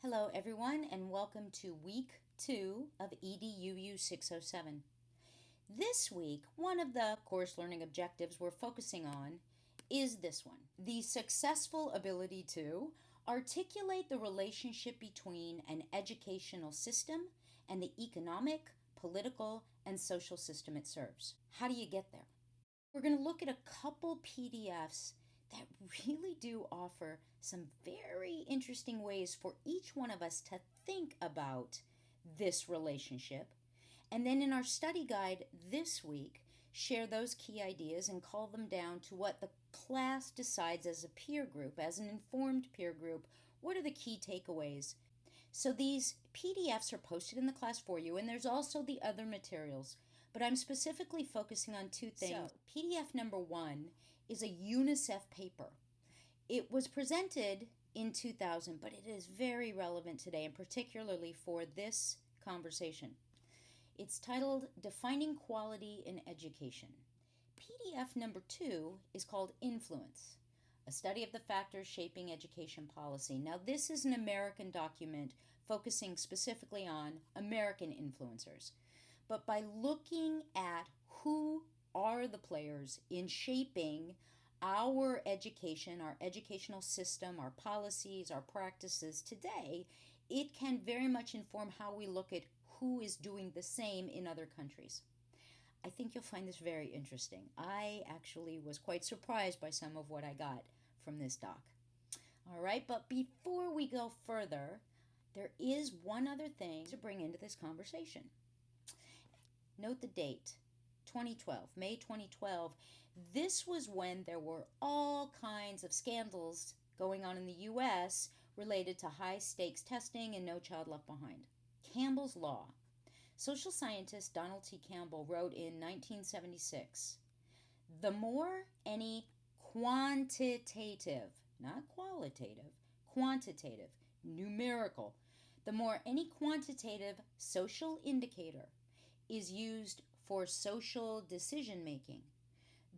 Hello everyone and welcome to week 2 of EDUU 607. This week, one of the course learning objectives we're focusing on is this one: the successful ability to articulate the relationship between an educational system and the economic, political, and social system it serves. How do you get there? We're going to look at a couple PDFs that really do offer some very interesting ways for each one of us to think about this relationship. And then in our study guide this week, share those key ideas and call them down to what the class decides as a peer group, as an informed peer group. What are the key takeaways? So these PDFs are posted in the class for you, and there's also the other materials. But I'm specifically focusing on two things. So, PDF number 1 is a UNICEF paper. It was presented in 2000, but it is very relevant today, and particularly for this conversation. It's titled Defining Quality in Education. PDF number 2 is called Influence, a study of the factors shaping education policy. Now, this is an American document focusing specifically on American influencers. But by looking at who are the players in shaping our education, our educational system, our policies, our practices today, it can very much inform how we look at who is doing the same in other countries. I think you'll find this very interesting. I actually was quite surprised by some of what I got from this doc. All right, but before we go further, there is one other thing to bring into this conversation. Note the date, 2012, May 2012. This was when there were all kinds of scandals going on in the U.S. related to high-stakes testing and No Child Left Behind. Campbell's Law. Social scientist Donald T. Campbell wrote in 1976, the more any quantitative, not qualitative, quantitative, numerical, the more any quantitative social indicator is used for social decision-making,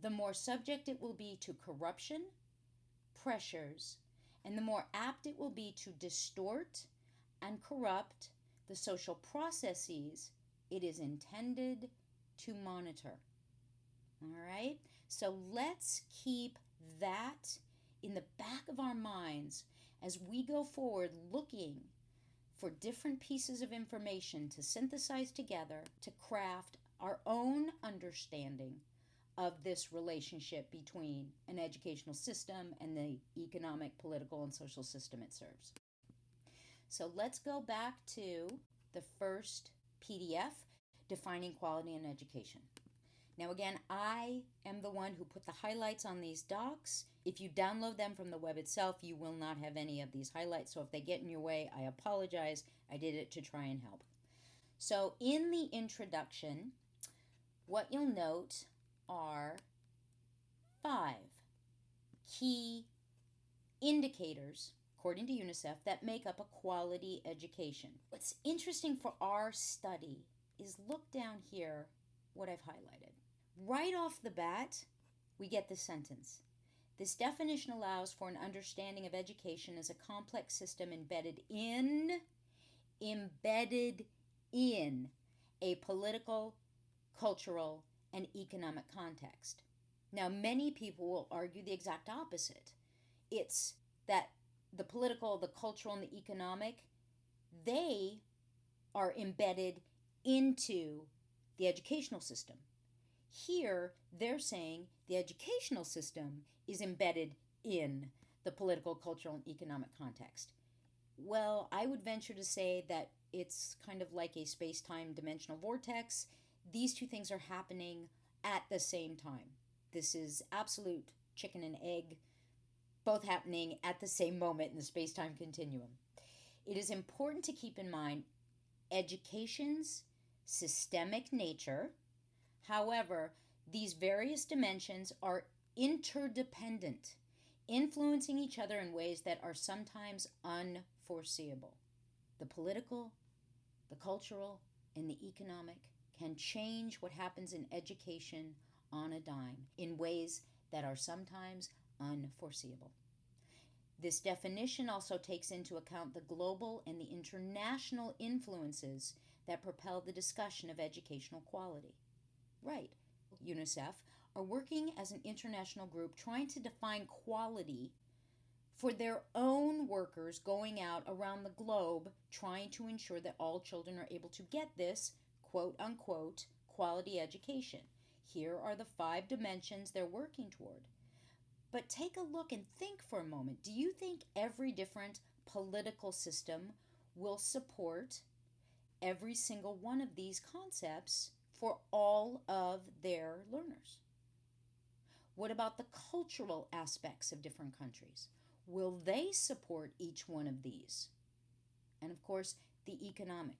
the more subject it will be to corruption, pressures, and the more apt it will be to distort and corrupt the social processes it is intended to monitor. All right? So let's keep that in the back of our minds as we go forward looking for different pieces of information to synthesize together to craft our own understanding of this relationship between an educational system and the economic, political, and social system it serves. So let's go back to the first PDF, Defining Quality in Education. Now again, I am the one who put the highlights on these docs. If you download them from the web itself, you will not have any of these highlights. So if they get in your way, I apologize. I did it to try and help. So in the introduction, what you'll note are 5 key indicators, according to UNICEF, that make up a quality education. What's interesting for our study is look down here what I've highlighted. Right off the bat, we get this sentence. This definition allows for an understanding of education as a complex system embedded in a political, cultural, and economic context. Now, many people will argue the exact opposite. It's that the political, the cultural, and the economic, they are embedded into the educational system. Here, they're saying the educational system is embedded in the political, cultural, and economic context. Well, I would venture to say that it's kind of like a space-time dimensional vortex. These two things are happening at the same time. This is absolute chicken and egg, both happening at the same moment in the space-time continuum. It is important to keep in mind education's systemic nature. However, these various dimensions are interdependent, influencing each other in ways that are sometimes unforeseeable. The political, the cultural, and the economic can change what happens in education on a dime in ways that are sometimes unforeseeable. This definition also takes into account the global and the international influences that propel the discussion of educational quality. Right, UNICEF are working as an international group trying to define quality for their own workers going out around the globe trying to ensure that all children are able to get this quote unquote quality education. Here are the 5 dimensions they're working toward. But take a look and think for a moment. Do you think every different political system will support every single one of these concepts for all of their learners? What about the cultural aspects of different countries? Will they support each one of these? And of course, the economic.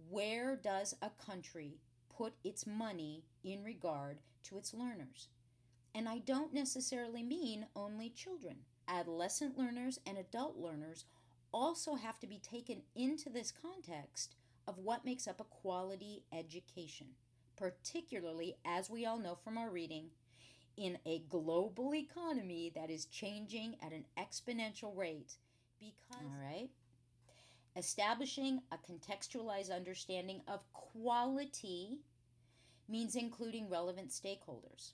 Where does a country put its money in regard to its learners? And I don't necessarily mean only children. Adolescent learners and adult learners also have to be taken into this context of what makes up a quality education, particularly, as we all know from our reading, in a global economy that is changing at an exponential rate. All right, establishing a contextualized understanding of quality means including relevant stakeholders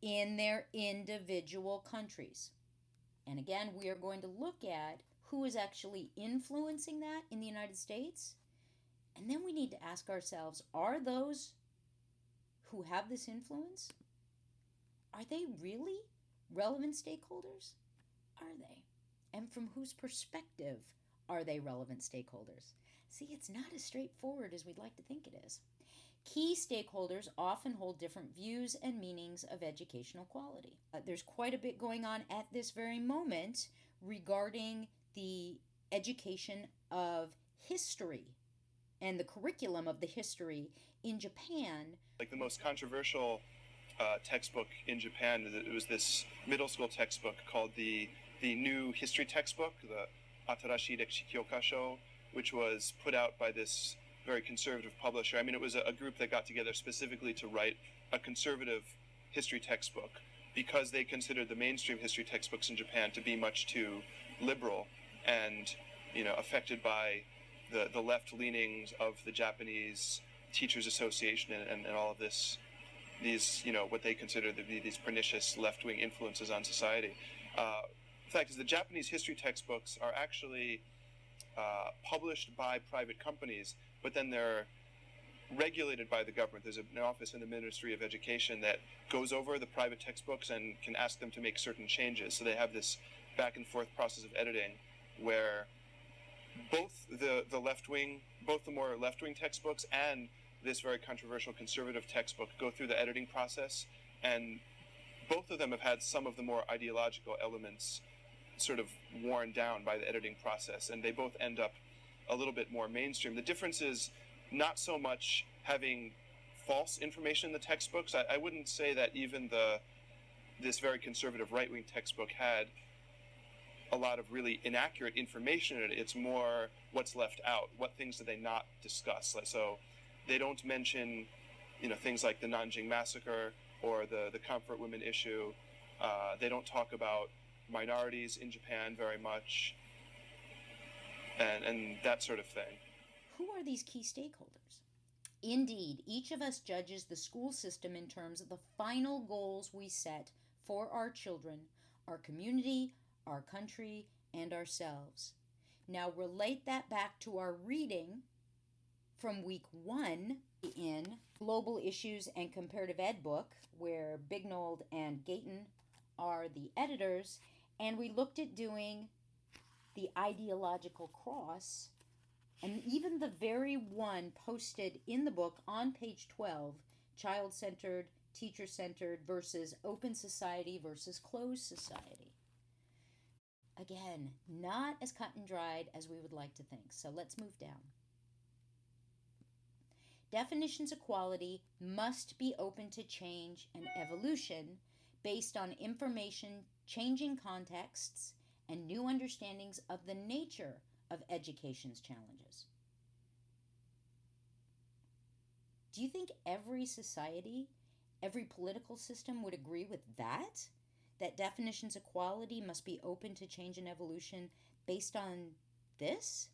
in their individual countries. And again, we are going to look at who is actually influencing that in the United States. And then we need to ask ourselves, are those who have this influence, are they really relevant stakeholders? Are they? And from whose perspective are they relevant stakeholders? See, it's not as straightforward as we'd like to think it is. Key stakeholders often hold different views and meanings of educational quality. There's quite a bit going on at this very moment regarding the education of history and the curriculum of the history in Japan. Like the most controversial textbook in Japan, it was this middle school textbook called the new history textbook, the Atarashii Rekishi Kyokasho, which was put out by this very conservative publisher. I mean, it was a group that got together specifically to write a conservative history textbook because they considered the mainstream history textbooks in Japan to be much too liberal and, affected by the left leanings of the Japanese Teachers Association and all of these, what they consider to be these pernicious left-wing influences on society. The fact is, the Japanese history textbooks are actually published by private companies, but then they're regulated by the government. There's an office in the Ministry of Education that goes over the private textbooks and can ask them to make certain changes. So they have this back and forth process of editing where both the more left-wing textbooks and this very controversial conservative textbook go through the editing process, and both of them have had some of the more ideological elements sort of worn down by the editing process, and they both end up a little bit more mainstream. The difference is not so much having false information in the textbooks. I wouldn't say that even this very conservative right-wing textbook had a lot of really inaccurate information in it. It's more what's left out. What things do they not discuss? So they don't mention, things like the Nanjing massacre or the comfort women issue. They don't talk about minorities in Japan very much, and that sort of thing. Who are these key stakeholders? Indeed, each of us judges the school system in terms of the final goals we set for our children, our community, our country, and ourselves. Now relate that back to our reading from week 1 in Global Issues and Comparative Ed book, where Bignold and Gayton are the editors, and we looked at doing the ideological cross, and even the very one posted in the book on page 12, child-centered, teacher-centered versus open society versus closed society. Again, not as cut and dried as we would like to think. So let's move down. Definitions of quality must be open to change and evolution based on information, changing contexts, and new understandings of the nature of education's challenges. Do you think every society, every political system would agree with that? that definitions of quality must be open to change and evolution based on this?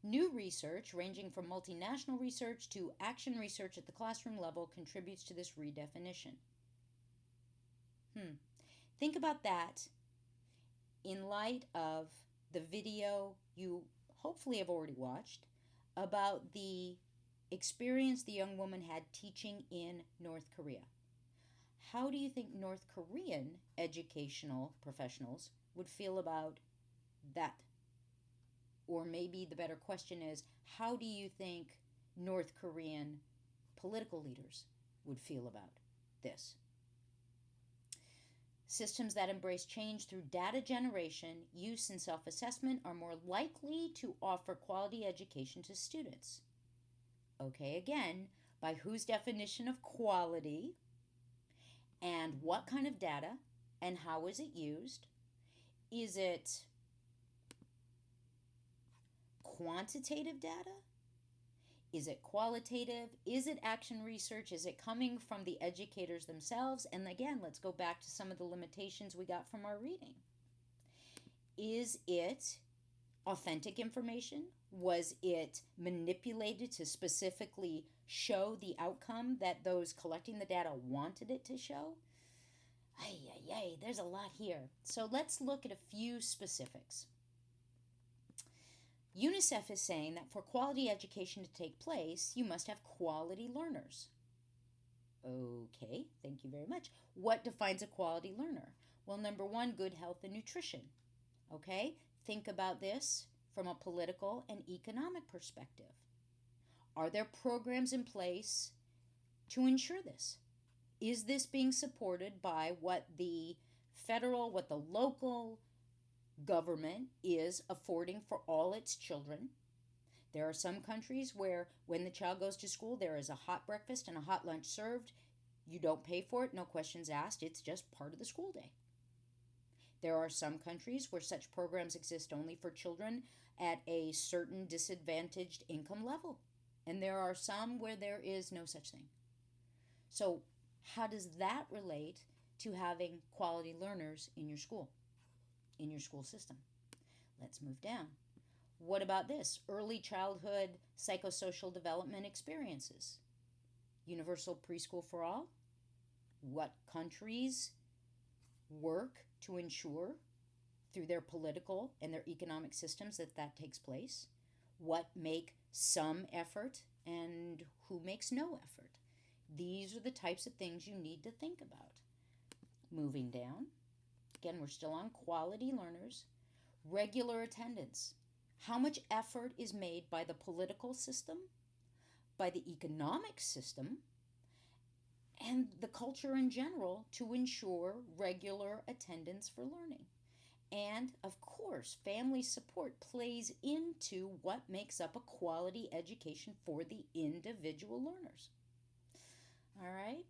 New research, ranging from multinational research to action research at the classroom level, contributes to this redefinition. Think about that in light of the video you hopefully have already watched about the experience the young woman had teaching in North Korea. How do you think North Korean educational professionals would feel about that? Or maybe the better question is, how do you think North Korean political leaders would feel about this? Systems that embrace change through data generation, use, and self-assessment are more likely to offer quality education to students. Okay, again, by whose definition of quality, and what kind of data, and how is it used? Is it quantitative data? Is it qualitative? Is it action research? Is it coming from the educators themselves? And again, let's go back to some of the limitations we got from our reading. Is it authentic information? Was it manipulated to specifically show the outcome that those collecting the data wanted it to show? There's a lot here. So let's look at a few specifics. UNICEF is saying that for quality education to take place, you must have quality learners. Okay, thank you very much. What defines a quality learner? Well, number one, good health and nutrition. Okay, think about this from a political and economic perspective. Are there programs in place to ensure this? Is this being supported by what the federal, what the local government is affording for all its children? There are some countries where when the child goes to school, there is a hot breakfast and a hot lunch served. You don't pay for it, no questions asked. It's just part of the school day. There are some countries where such programs exist only for children at a certain disadvantaged income level. And there are some where there is no such thing. So how does that relate to having quality learners in your school, in your school system? Let's move down. What about this? Early childhood psychosocial development experiences. Universal preschool for all? What countries work to ensure through their political and their economic systems that that takes place? What make some effort and who makes no effort? These are the types of things you need to think about. Moving down. Again, we're still on quality learners. Regular attendance. How much effort is made by the political system, by the economic system, and the culture in general to ensure regular attendance for learning? And of course, family support plays into what makes up a quality education for the individual learners. All right?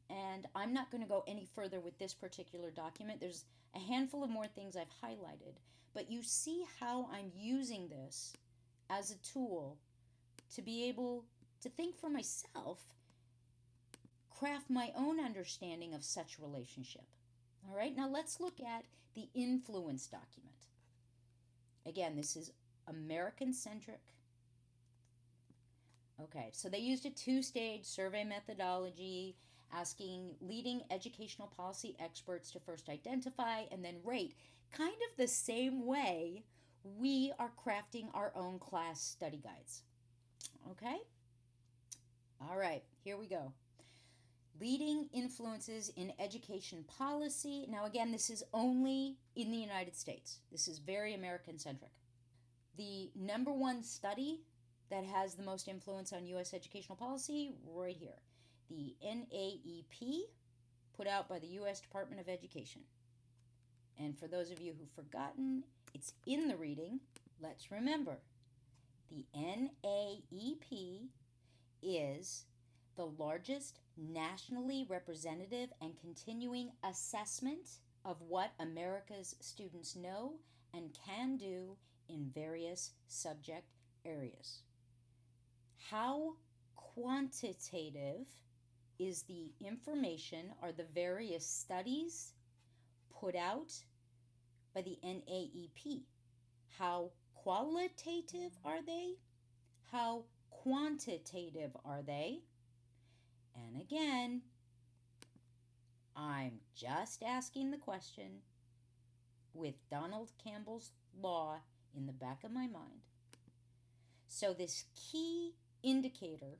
And I'm not going to go any further with this particular document. There's a handful of more things I've highlighted, but you see how I'm using this as a tool to be able to think for myself, craft my own understanding of such relationship. All right, now let's look at the influence document. Again, this is American-centric. Okay, so they used a two-stage survey methodology, asking leading educational policy experts to first identify and then rate, kind of the same way we are crafting our own class study guides. Okay? All right, here we go. Leading influences in education policy. Now, again, this is only in the United States. This is very American-centric. The number one study that has the most influence on U.S. educational policy, right here. The NAEP, put out by the U.S. Department of Education. And for those of you who've forgotten, it's in the reading. Let's remember. The NAEP is the largest nationally representative and continuing assessment of what America's students know and can do in various subject areas. How quantitative is the information, are the various studies put out by the NAEP. How qualitative are they? How quantitative are they? And again, I'm just asking the question with Donald Campbell's law in the back of my mind. So this key indicator,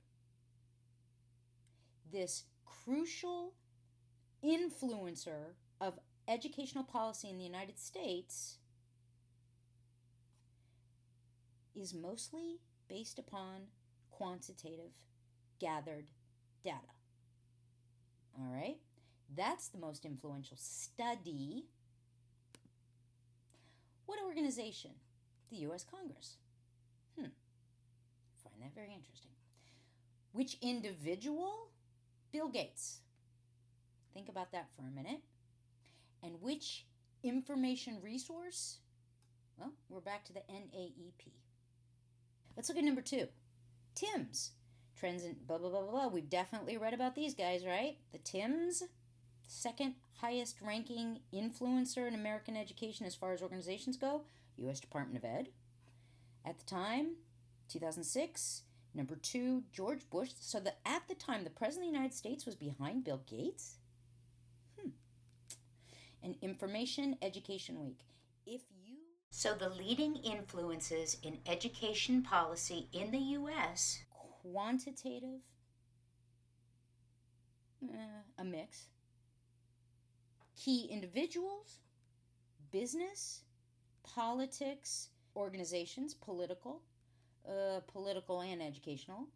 this crucial influencer of educational policy in the United States, is mostly based upon quantitative gathered data. All right? That's the most influential study. What organization? The U.S. Congress. Find that very interesting. Which individual? Bill Gates. Think about that for a minute. And which information resource? Well, we're back to the NAEP. Let's look at number 2. TIMS. Trends in blah, blah, blah, blah. We've definitely read about these guys, right? The TIMS, second highest ranking influencer in American education as far as organizations go, U.S. Department of Ed. At the time, 2006, number 2, George Bush. So at the time, the President of the United States was behind Bill Gates? And Information Education Week. So the leading influences in education policy in the U.S., quantitative, a mix. Key individuals, business, politics, organizations, political and educational.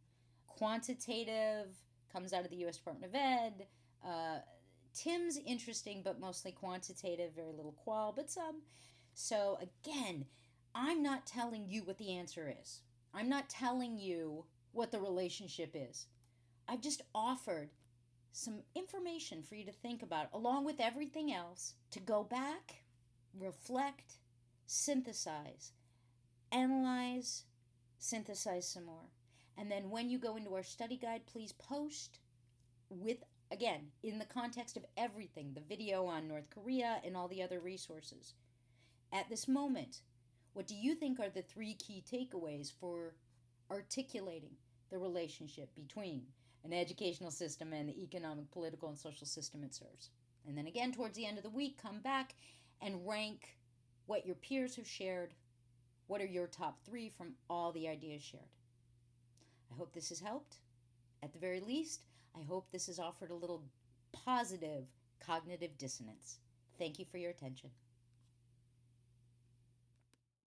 Quantitative comes out of the U.S. Department of Ed. TIMS, interesting, but mostly quantitative, very little qual, but some. So again, I'm not telling you what the answer is. I'm not telling you what the relationship is. I've just offered some information for you to think about, along with everything else, to go back, reflect, synthesize, analyze, synthesize some more. And then when you go into our study guide, please post with, again, in the context of everything, the video on North Korea and all the other resources. At this moment, what do you think are the 3 key takeaways for articulating the relationship between an educational system and the economic, political, and social system it serves? And then again, towards the end of the week, come back and rank what your peers have shared. What are your top 3 from all the ideas shared? I hope this has helped. At the very least, I hope this has offered a little positive cognitive dissonance. Thank you for your attention.